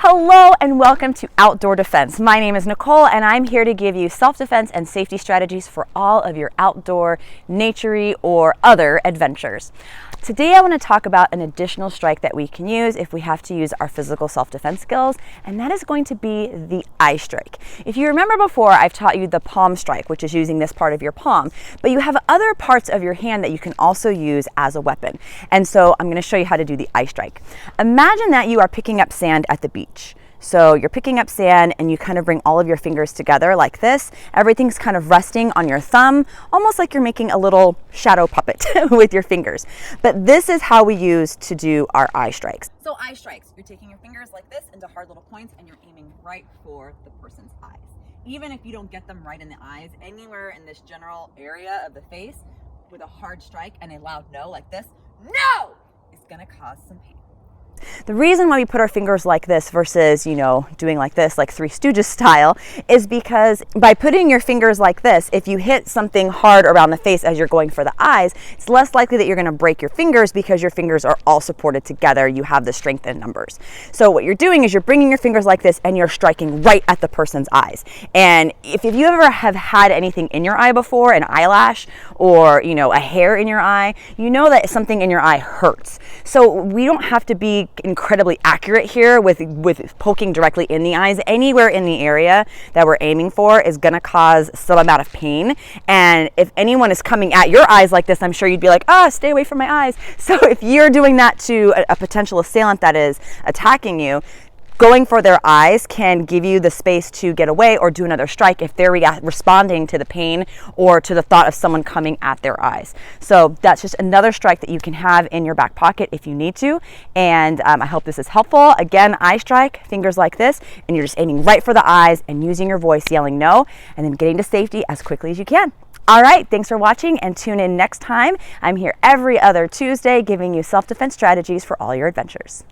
Hello and welcome to Outdoor Defense. My name is Nicole and I'm here to give you self-defense and safety strategies for all of your outdoor, naturey, or other adventures. Today I want to talk about an additional strike that we can use if we have to use our physical self-defense skills, and that is going to be the eye strike. If you remember before, I've taught you the palm strike, which is using this part of your palm, but you have other parts of your hand that you can also use as a weapon. And so I'm going to show you how to do the eye strike. Imagine that you are picking up sand at the beach. So you're picking up sand and you kind of bring all of your fingers together like this. Everything's kind of resting on your thumb, almost like you're making a little shadow puppet with your fingers. But this is how we use to do our eye strikes. So eye strikes, you're taking your fingers like this into hard little points and you're aiming right for the person's eyes. Even if you don't get them right in the eyes, anywhere in this general area of the face with a hard strike and a loud no like this, no, is gonna cause some pain. The reason why we put our fingers like this versus, doing like this, like Three Stooges style, is because by putting your fingers like this, if you hit something hard around the face as you're going for the eyes, it's less likely that you're going to break your fingers because your fingers are all supported together. You have the strength in numbers. So what you're doing is you're bringing your fingers like this and you're striking right at the person's eyes. And if you ever have had anything in your eye before, an eyelash or, a hair in your eye, you know that something in your eye hurts. So we don't have to be incredibly accurate here with poking directly in the eyes. Anywhere in the area that we're aiming for is going to cause some amount of pain. And if anyone is coming at your eyes like this, I'm sure you'd be like, stay away from my eyes. So if you're doing that to a potential assailant that is attacking you, going for their eyes can give you the space to get away or do another strike if they're responding to the pain or to the thought of someone coming at their eyes. So that's just another strike that you can have in your back pocket if you need to. And I hope this is helpful. Again, eye strike, fingers like this, and you're just aiming right for the eyes and using your voice yelling no, and then getting to safety as quickly as you can. All right, thanks for watching and tune in next time. I'm here every other Tuesday giving you self-defense strategies for all your adventures.